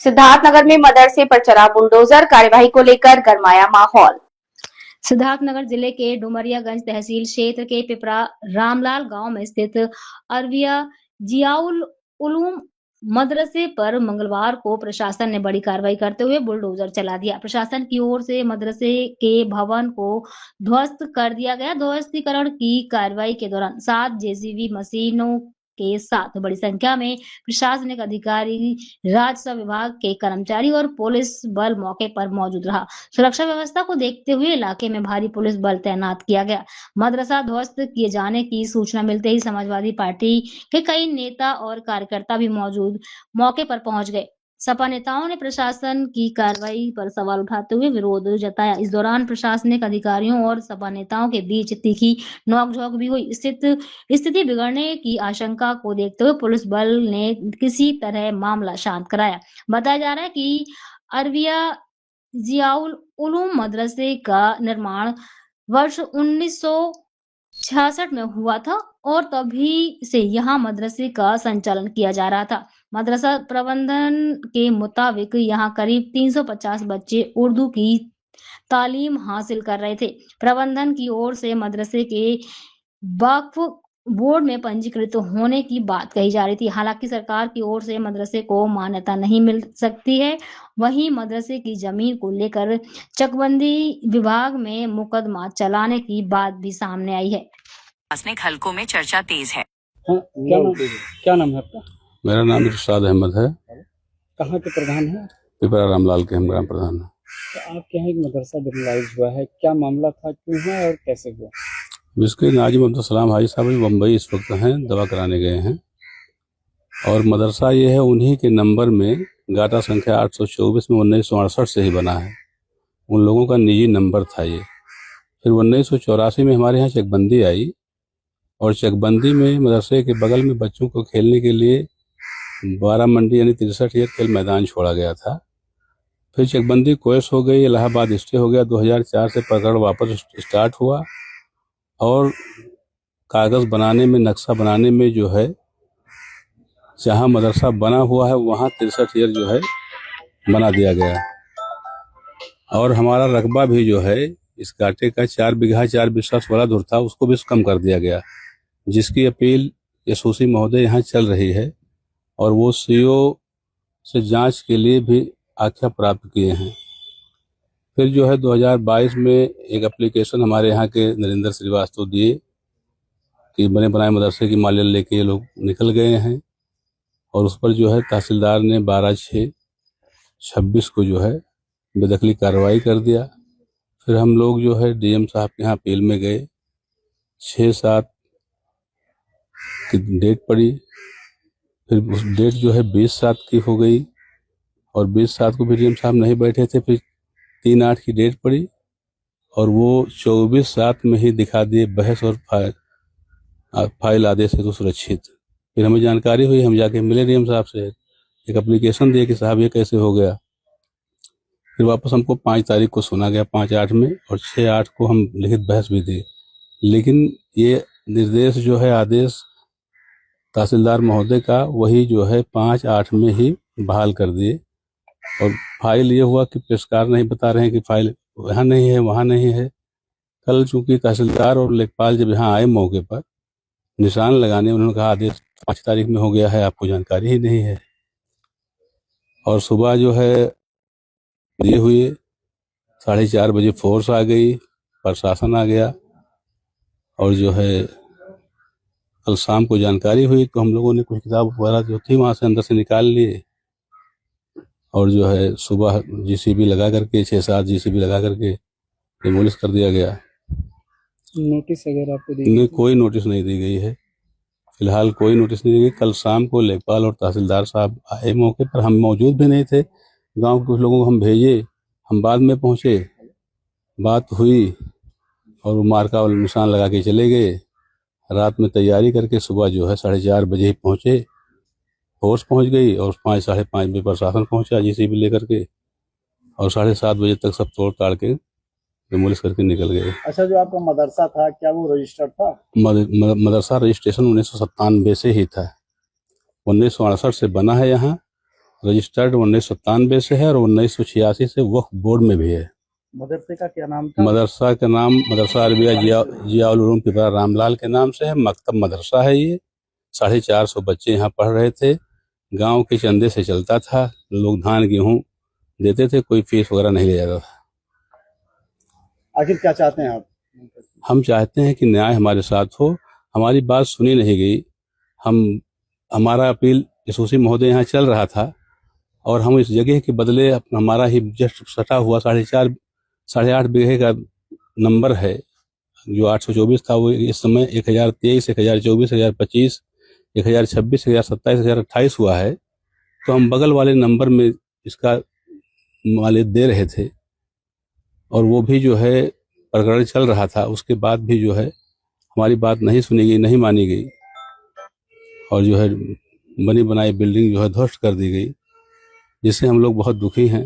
सिद्धार्थनगर में मदरसे पर चला बुलडोजर, कार्यवाही को लेकर गरमाया माहौल। सिद्धार्थनगर जिले के डुमरियागंज तहसील क्षेत्र के पिपरा रामलाल गांव में स्थित अरविया जियाउल उलूम मदरसे पर मंगलवार को प्रशासन ने बड़ी कार्रवाई करते हुए बुलडोजर चला दिया। प्रशासन की ओर से मदरसे के भवन को ध्वस्त कर दिया गया। ध्वस्तीकरण की कार्रवाई के दौरान 7 जेसीबी मशीनों के साथ बड़ी संख्या में प्रशासनिक अधिकारी, राजस्व विभाग के कर्मचारी और पुलिस बल मौके पर मौजूद रहा। सुरक्षा व्यवस्था को देखते हुए इलाके में भारी पुलिस बल तैनात किया गया। मदरसा ध्वस्त किए जाने की सूचना मिलते ही समाजवादी पार्टी के कई नेता और कार्यकर्ता भी मौके पर पहुंच गए। सपा नेताओं ने प्रशासन की कार्रवाई पर सवाल उठाते हुए विरोध जताया। इस दौरान प्रशासनिक अधिकारियों और सपा नेताओं के बीच तीखी नोकझोंक भी हुई। स्थिति बिगड़ने की आशंका को देखते हुए पुलिस बल ने किसी तरह मामला शांत कराया। बताया जा रहा है कि अरविया जियाउल उलूम मदरसे का निर्माण वर्ष 1966 में हुआ था और तभी से यहाँ मदरसे का संचालन किया जा रहा था। मदरसा प्रबंधन के मुताबिक यहाँ करीब 350 बच्चे उर्दू की तालीम हासिल कर रहे थे। प्रबंधन की ओर से मदरसे के वक्फ बोर्ड में पंजीकृत होने की बात कही जा रही थी। हालांकि सरकार की ओर से मदरसे को मान्यता नहीं मिल सकती है। वहीं मदरसे की जमीन को लेकर चकबंदी विभाग में मुकदमा चलाने की बात भी सामने आई है। हलकों में चर्चा तेज है। हाँ, क्या नाम है आपका? मेरा नाम इरशाद अहमद है। कहाँ के प्रधान है? पिपरा रामलाल के हम ग्राम प्रधान हैं। तो आपके यहाँ एक मदरसा डिमोलाइज हुआ है, क्या मामला था, क्यों हुआ और कैसे हुआ? जिसके नाजिम अब्दुल सलाम हाजी साहब बम्बई इस वक्त हैं, दवा कराने गए हैं। और मदरसा ये है उन्हीं के नंबर में गाटा संख्या 824 में 1968 से ही बना है। उन लोगों का निजी नंबर था ये। फिर 1984 में हमारे यहाँ चकबंदी आई और चकबंदी में मदरसे के बगल में बच्चों को खेलने के लिए 12 मंडी यानी 63 एक खेल मैदान छोड़ा गया था। फिर चकबंदी कोयस हो गई, इलाहाबाद स्टे हो गया। 2004 से प्रकरण वापस स्टार्ट हुआ और कागज़ बनाने में, नक्शा बनाने में जो है जहाँ मदरसा बना हुआ है वहाँ 63 ईयर जो है बना दिया गया। और हमारा रकबा भी जो है इस घाटे का 4 बीघा 4 बिस्सा वाला धुर था, उसको भी कम कर दिया गया, जिसकी अपील यशोसी महोदय यहाँ चल रही है। और वो सीओ से जांच के लिए भी आख्या प्राप्त किए हैं। फिर जो है 2022 में एक एप्लीकेशन हमारे यहाँ के नरेंद्र श्रीवास्तव दिए कि बने बनाए मदरसे की मालियत लेके ये लोग निकल गए हैं। और उस पर जो है तहसीलदार ने 12/6/26 को जो है बेदखली कार्रवाई कर दिया। फिर हम लोग जो है डीएम साहब के यहाँ अपील में गए। 6/7 की डेट पड़ी। फिर उस डेट जो है 20/7 की हो गई और 20/7 को भी डीएम साहब नहीं बैठे थे। फिर 3/8 की डेट पड़ी और वो 24/7 में ही दिखा दिए बहस और फाइल आदेश हेतु सुरक्षित। फिर हमें जानकारी हुई, हम जाके मिले डीएम साहब से, एक एप्लीकेशन दिए कि साहब ये कैसे हो गया। फिर वापस हमको 5 तारीख को सुना गया 5/8 में, और 6/8 को हम लिखित बहस भी दी। लेकिन ये निर्देश जो है आदेश तहसीलदार महोदय का, वही जो है 5/8 में ही बहाल कर दिए। और फाइल ये हुआ कि पेशकार नहीं बता रहे हैं कि फाइल यहाँ नहीं है, वहाँ नहीं है। कल चूंकि तहसीलदार और लेखपाल जब यहाँ आए मौके पर निशान लगाने, उन्होंने कहा आदेश 5 तारीख में हो गया है, आपको जानकारी ही नहीं है। और सुबह जो है ये हुई 4:30 बजे फोर्स आ गई, प्रशासन आ गया। और जो है कल शाम को जानकारी हुई तो हम लोगों ने कुछ किताब वगैरह जो थी वहाँ से अंदर से निकाल लिए। और जो है सुबह जीसीबी लगा करके 6-7 जीसीबी लगा करके डिमोलिश कर दिया गया। नोटिस वगैरह आपको दी नहीं, कोई नोटिस नहीं दी गई है। फिलहाल कोई नोटिस नहीं दी गई। कल शाम को लेखपाल और तहसीलदार साहब आए मौके पर, हम मौजूद भी नहीं थे। गांव के कुछ लोगों को हम भेजे, हम बाद में पहुंचे, बात हुई और वो मार्का और निशान लगा के चले गए। रात में तैयारी करके सुबह जो है 4:30 बजे ही पहुंचे, फोर्स पहुंच गई। और 5 साढ़े 5 बजे प्रशासन पहुंचा जीसीबी लेकर के, और 7:30 बजे तक सब तोड़ ताड़ के डिमोलिश करके निकल गए। अच्छा, जो आपका मदरसा था क्या वो रजिस्टर्ड था? मदरसा रजिस्ट्रेशन 1997 से ही था। 1968 से बना है यहाँ रजिस्टर्ड 1997 से है और 1986 से वक्फ बोर्ड में भी है। मदरसे का क्या नाम था? मदरसा का नाम मदरसा अरबिया जियाउल उलूम पिपरा रामलाल के नाम से है। मकतब मदरसा है ये। 450 बच्चे यहाँ पढ़ रहे थे। गांव के चंदे से चलता था। लोग धान गेहूं देते थे, कोई फीस वगैरह नहीं ले जाता था। आखिर क्या चाहते हैं आप? हम चाहते हैं कि न्याय हमारे साथ हो। हमारी बात सुनी नहीं गई। हमारा अपील यशस्वी महोदय यहाँ चल रहा था और हम इस जगह के बदले हमारा ही जस्ट सटा हुआ 8.5 बीघे का नंबर है जो 824 था, वो इस समय 1023, 1024, 1025, 1026, 1027, 1028 हुआ है। तो हम बगल वाले नंबर में इसका वाले दे रहे थे और वो भी जो है प्रकरण चल रहा था। उसके बाद भी जो है हमारी बात नहीं सुनी गई, नहीं मानी गई और जो है बनी बनाई बिल्डिंग जो है ध्वस्त कर दी गई, जिससे हम लोग बहुत दुखी हैं।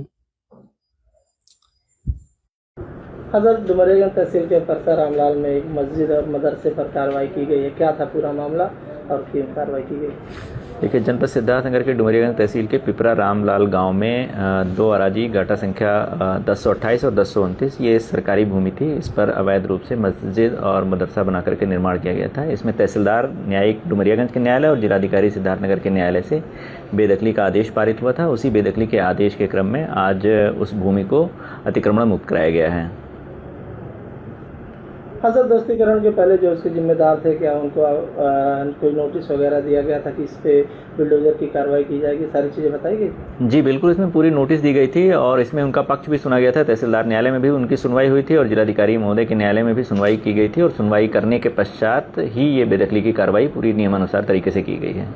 हजरत डुमरियागंज तहसील के परसा रामलाल में एक मस्जिद और मदरसे पर कार्रवाई की गई है, क्या था पूरा मामला और क्यों कार्रवाई की गई? देखिए, जनपद सिद्धार्थनगर के डुमरियागंज तहसील के पिपरा रामलाल गांव में दो अराजी गाटा संख्या 1028 और 1029 ये सरकारी भूमि थी। इस पर अवैध रूप से मस्जिद और मदरसा बना करके निर्माण किया गया था। इसमें तहसीलदार न्यायिक डुमरियागंज के न्यायालय और जिलाधिकारी सिद्धार्थनगर के न्यायालय से बेदखली का आदेश पारित हुआ था। उसी बेदखली के आदेश के क्रम में आज उस भूमि को अतिक्रमण मुक्त कराया गया है। हजरत दोस्तीकरण के पहले जो उसके जिम्मेदार थे, क्या उनको कोई नोटिस वगैरह दिया गया था कि इस पे बुलडोजर की कार्रवाई की जाएगी? सारी चीज़ें बताई गई? जी बिल्कुल, इसमें पूरी नोटिस दी गई थी और इसमें उनका पक्ष भी सुना गया था। तहसीलदार न्यायालय में भी उनकी सुनवाई हुई थी और जिलाधिकारी महोदय के न्यायालय में भी सुनवाई की गई थी और सुनवाई करने के पश्चात ही ये बेदखली की कार्रवाई पूरी नियमानुसार तरीके से की गई है।